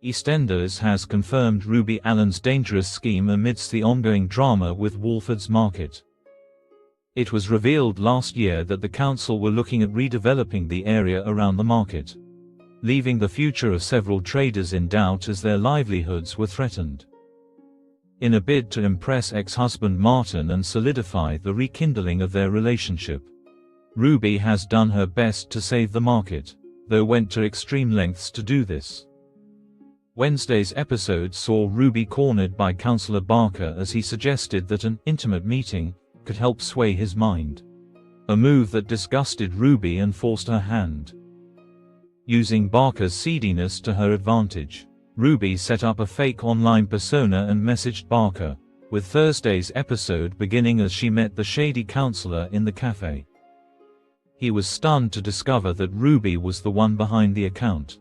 EastEnders has confirmed Ruby Allen's dangerous scheme amidst the ongoing drama with Walford's Market. It was revealed last year that the council were looking at redeveloping the area around the market, leaving the future of several traders in doubt as their livelihoods were threatened. In a bid to impress ex-husband Martin and solidify the rekindling of their relationship, Ruby has done her best to save the market, though went to extreme lengths to do this. Wednesday's episode saw Ruby cornered by Councillor Barker as he suggested that an intimate meeting could help sway his mind, a move that disgusted Ruby and forced her hand. Using Barker's seediness to her advantage, Ruby set up a fake online persona and messaged Barker, with Thursday's episode beginning as she met the shady councillor in the cafe. He was stunned to discover that Ruby was the one behind the account,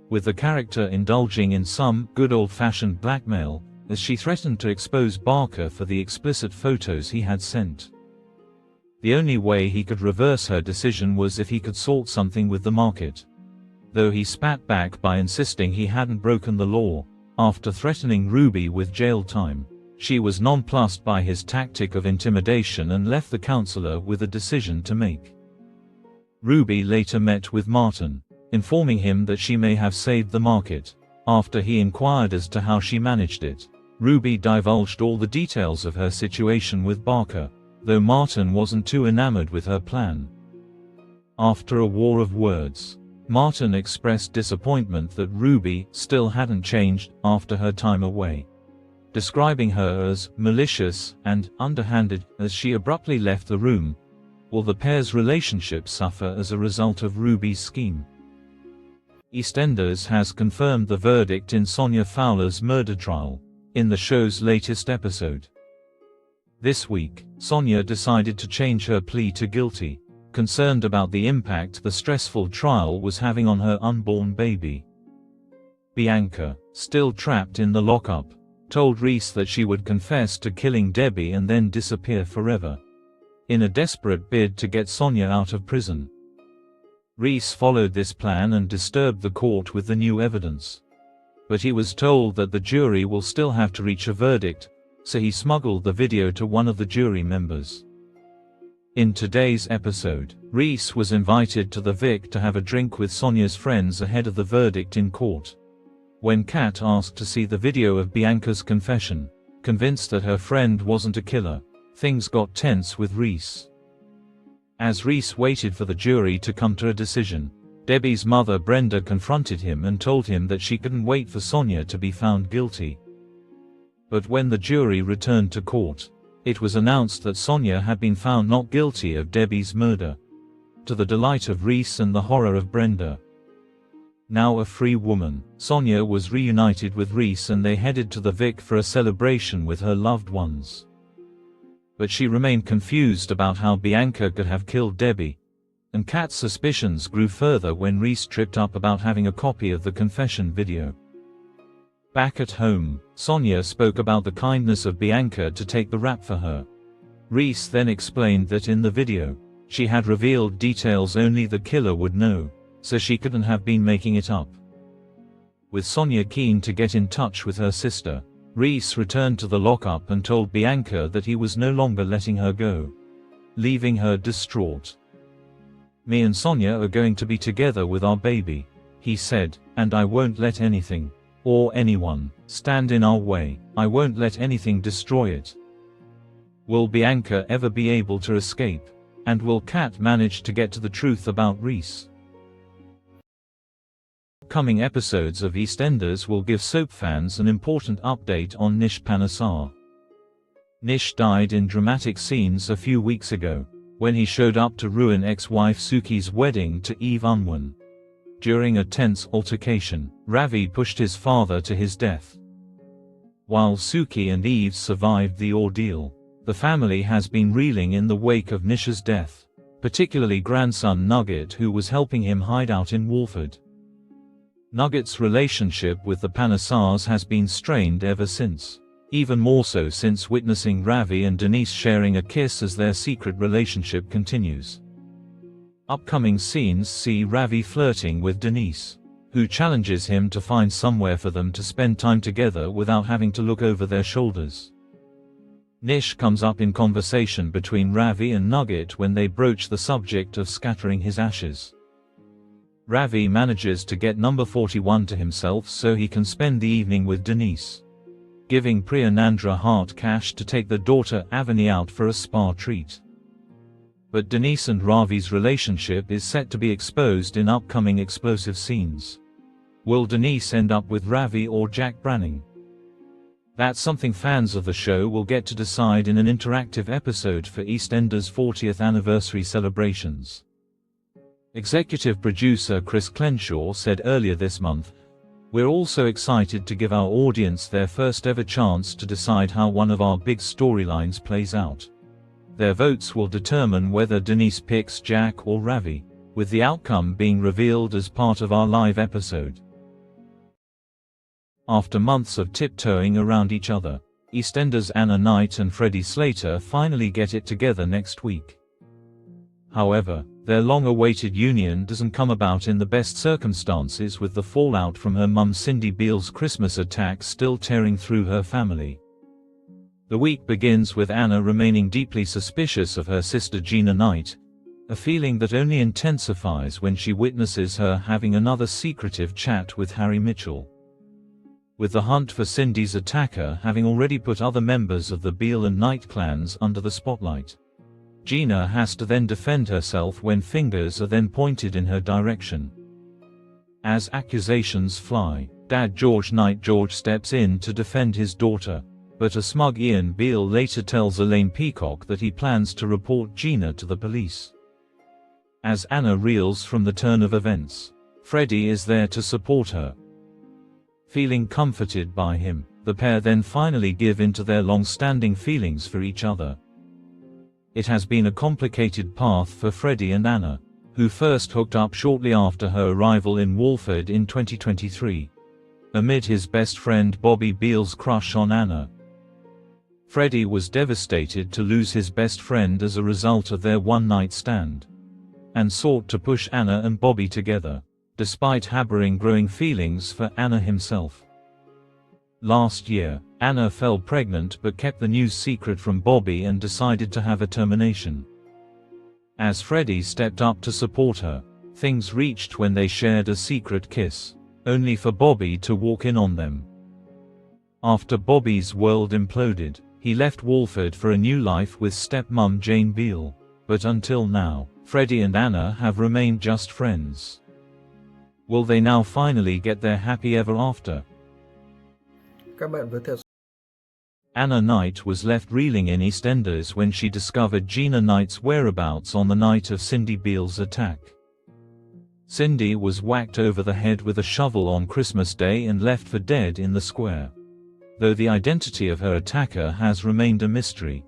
with the character indulging in some good old-fashioned blackmail, as she threatened to expose Barker for the explicit photos he had sent. The only way he could reverse her decision was if he could sort something with the market, though he spat back by insisting he hadn't broken the law. After threatening Ruby with jail time, she was nonplussed by his tactic of intimidation and left the councillor with a decision to make. Ruby later met with Martin, informing him that she may have saved the market. After he inquired as to how she managed it, Ruby divulged all the details of her situation with Barker, though Martin wasn't too enamored with her plan. After a war of words, Martin expressed disappointment that Ruby still hadn't changed after her time away, describing her as malicious and underhanded as she abruptly left the room. Will the pair's relationship suffer as a result of Ruby's scheme? EastEnders has confirmed the verdict in Sonia Fowler's murder trial, in the show's latest episode. This week, Sonia decided to change her plea to guilty, concerned about the impact the stressful trial was having on her unborn baby. Bianca, still trapped in the lockup, told Reese that she would confess to killing Debbie and then disappear forever, in a desperate bid to get Sonia out of prison. Reese followed this plan and disturbed the court with the new evidence. But he was told that the jury will still have to reach a verdict, so he smuggled the video to one of the jury members. In today's episode, Reese was invited to the Vic to have a drink with Sonia's friends ahead of the verdict in court. When Kat asked to see the video of Bianca's confession, convinced that her friend wasn't a killer, things got tense with Reese. As Reese waited for the jury to come to a decision, Debbie's mother Brenda confronted him and told him that she couldn't wait for Sonia to be found guilty. But when the jury returned to court, it was announced that Sonia had been found not guilty of Debbie's murder, to the delight of Reese and the horror of Brenda. Now a free woman, Sonia was reunited with Reese and they headed to the Vic for a celebration with her loved ones. But she remained confused about how Bianca could have killed Debbie, and Kat's suspicions grew further when Reese tripped up about having a copy of the confession video. Back at home, Sonia spoke about the kindness of Bianca to take the rap for her. Reese then explained that in the video, she had revealed details only the killer would know, so she couldn't have been making it up. With Sonia keen to get in touch with her sister, Reese returned to the lockup and told Bianca that he was no longer letting her go, leaving her distraught. "Me and Sonia are going to be together with our baby," he said, "and I won't let anything, or anyone, stand in our way. I won't let anything destroy it." Will Bianca ever be able to escape? And will Kat manage to get to the truth about Reese? Coming episodes of EastEnders will give soap fans an important update on Nish Panesar. Nish died in dramatic scenes a few weeks ago, when he showed up to ruin ex-wife Suki's wedding to Eve Unwin. During a tense altercation, Ravi pushed his father to his death. While Suki and Eve survived the ordeal, the family has been reeling in the wake of Nish's death, particularly grandson Nugget, who was helping him hide out in Walford. Nugget's relationship with the Panesars has been strained ever since, even more so since witnessing Ravi and Denise sharing a kiss as their secret relationship continues. Upcoming scenes see Ravi flirting with Denise, who challenges him to find somewhere for them to spend time together without having to look over their shoulders. Nish comes up in conversation between Ravi and Nugget when they broach the subject of scattering his ashes. Ravi manages to get number 41 to himself so he can spend the evening with Denise, giving Priyanandra hard cash to take the daughter Avani out for a spa treat. But Denise and Ravi's relationship is set to be exposed in upcoming explosive scenes. Will Denise end up with Ravi or Jack Branning? That's something fans of the show will get to decide in an interactive episode for EastEnders' 40th anniversary celebrations. Executive producer Chris Crenshaw said earlier this month, "We're also excited to give our audience their first ever chance to decide how one of our big storylines plays out. Their votes will determine whether Denise picks Jack or Ravi, with the outcome being revealed as part of our live episode." After months of tiptoeing around each other, EastEnders' Anna Knight and Freddie Slater finally get it together next week. However, their long-awaited union doesn't come about in the best circumstances, with the fallout from her mum Cindy Beale's Christmas attack still tearing through her family. The week begins with Anna remaining deeply suspicious of her sister Gina Knight, a feeling that only intensifies when she witnesses her having another secretive chat with Harry Mitchell. With the hunt for Cindy's attacker having already put other members of the Beale and Knight clans under the spotlight, Gina has to then defend herself when fingers are then pointed in her direction. As accusations fly, Dad George Knight George steps in to defend his daughter, but a smug Ian Beale later tells Elaine Peacock that he plans to report Gina to the police. As Anna reels from the turn of events, Freddie is there to support her. Feeling comforted by him, the pair then finally give in to their long-standing feelings for each other. It has been a complicated path for Freddie and Anna, who first hooked up shortly after her arrival in Walford in 2023, amid his best friend Bobby Beale's crush on Anna. Freddie was devastated to lose his best friend as a result of their one-night stand, and sought to push Anna and Bobby together, despite harboring growing feelings for Anna himself. Last year, Anna fell pregnant but kept the news secret from Bobby and decided to have a termination. As Freddie stepped up to support her, things reached when they shared a secret kiss, only for Bobby to walk in on them. After Bobby's world imploded, he left Walford for a new life with stepmom Jane Beale, but until now, Freddie and Anna have remained just friends. Will they now finally get their happy ever after? Các bạn vừa theo Anna Knight was left reeling in EastEnders when she discovered Gina Knight's whereabouts on the night of Cindy Beale's attack. Cindy was whacked over the head with a shovel on Christmas Day and left for dead in the square, though the identity of her attacker has remained a mystery.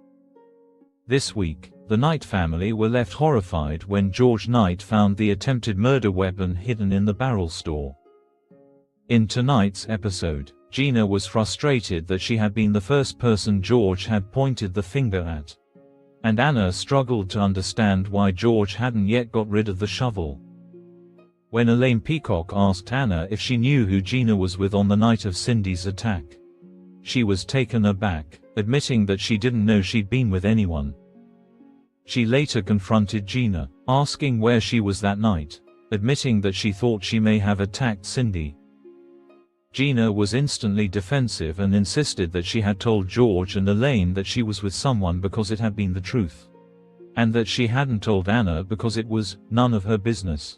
This week, the Knight family were left horrified when George Knight found the attempted murder weapon hidden in the barrel store. In tonight's episode, Gina was frustrated that she had been the first person George had pointed the finger at, and Anna struggled to understand why George hadn't yet got rid of the shovel. When Elaine Peacock asked Anna if she knew who Gina was with on the night of Cindy's attack, she was taken aback, admitting that she didn't know she'd been with anyone. She later confronted Gina, asking where she was that night, admitting that she thought she may have attacked Cindy. Gina was instantly defensive and insisted that she had told George and Elaine that she was with someone because it had been the truth, and that she hadn't told Anna because it was none of her business.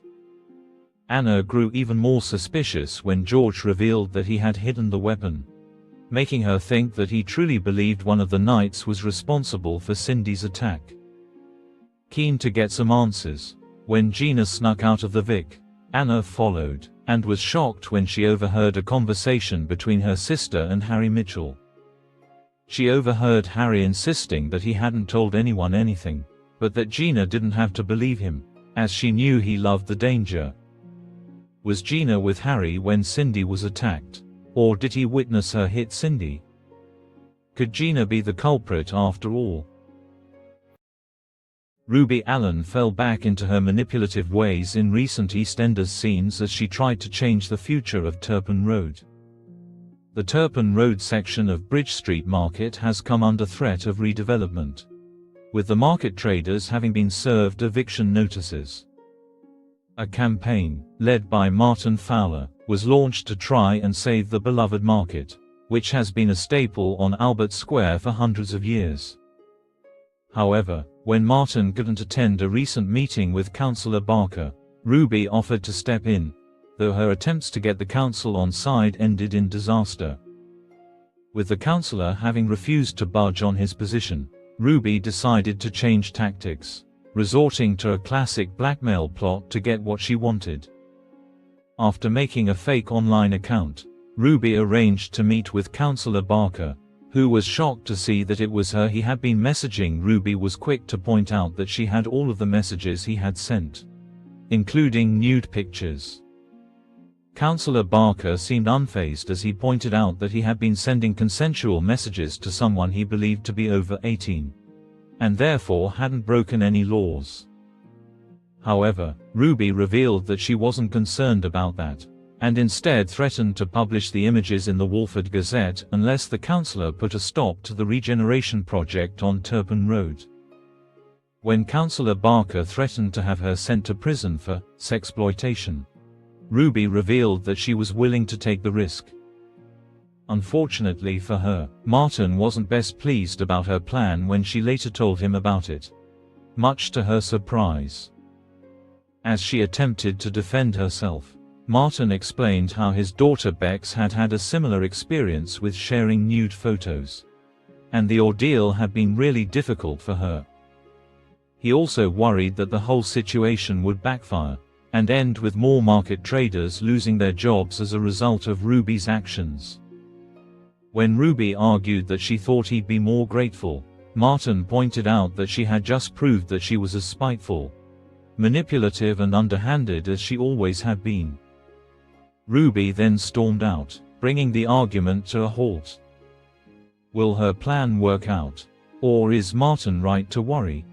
Anna grew even more suspicious when George revealed that he had hidden the weapon, making her think that he truly believed one of the Knights was responsible for Cindy's attack. Keen to get some answers, when Gina snuck out of the Vic, Anna followed, and was shocked when she overheard a conversation between her sister and Harry Mitchell. She overheard Harry insisting that he hadn't told anyone anything, but that Gina didn't have to believe him, as she knew he loved the danger. Was Gina with Harry when Cindy was attacked, or did he witness her hit Cindy? Could Gina be the culprit after all? Ruby Allen fell back into her manipulative ways in recent EastEnders scenes as she tried to change the future of Turpin Road. The Turpin Road section of Bridge Street Market has come under threat of redevelopment, with the market traders having been served eviction notices. A campaign, led by Martin Fowler, was launched to try and save the beloved market, which has been a staple on Albert Square for hundreds of years. However, when Martin couldn't attend a recent meeting with Councillor Barker, Ruby offered to step in, though her attempts to get the council on side ended in disaster. With the councillor having refused to budge on his position, Ruby decided to change tactics, resorting to a classic blackmail plot to get what she wanted. After making a fake online account, Ruby arranged to meet with Councillor Barker, who was shocked to see that it was her he had been messaging. Ruby was quick to point out that she had all of the messages he had sent, including nude pictures. Councillor Barker seemed unfazed as he pointed out that he had been sending consensual messages to someone he believed to be over 18, and therefore hadn't broken any laws. However, Ruby revealed that she wasn't concerned about that, and instead threatened to publish the images in the Walford Gazette unless the councillor put a stop to the regeneration project on Turpin Road. When Councillor Barker threatened to have her sent to prison for sexploitation, Ruby revealed that she was willing to take the risk. Unfortunately for her, Martin wasn't best pleased about her plan when she later told him about it, much to her surprise. As she attempted to defend herself, Martin explained how his daughter Bex had had a similar experience with sharing nude photos, and the ordeal had been really difficult for her. He also worried that the whole situation would backfire, and end with more market traders losing their jobs as a result of Ruby's actions. When Ruby argued that she thought he'd be more grateful, Martin pointed out that she had just proved that she was as spiteful, manipulative and underhanded as she always had been. Ruby then stormed out, bringing the argument to a halt. Will her plan work out? Or is Martin right to worry?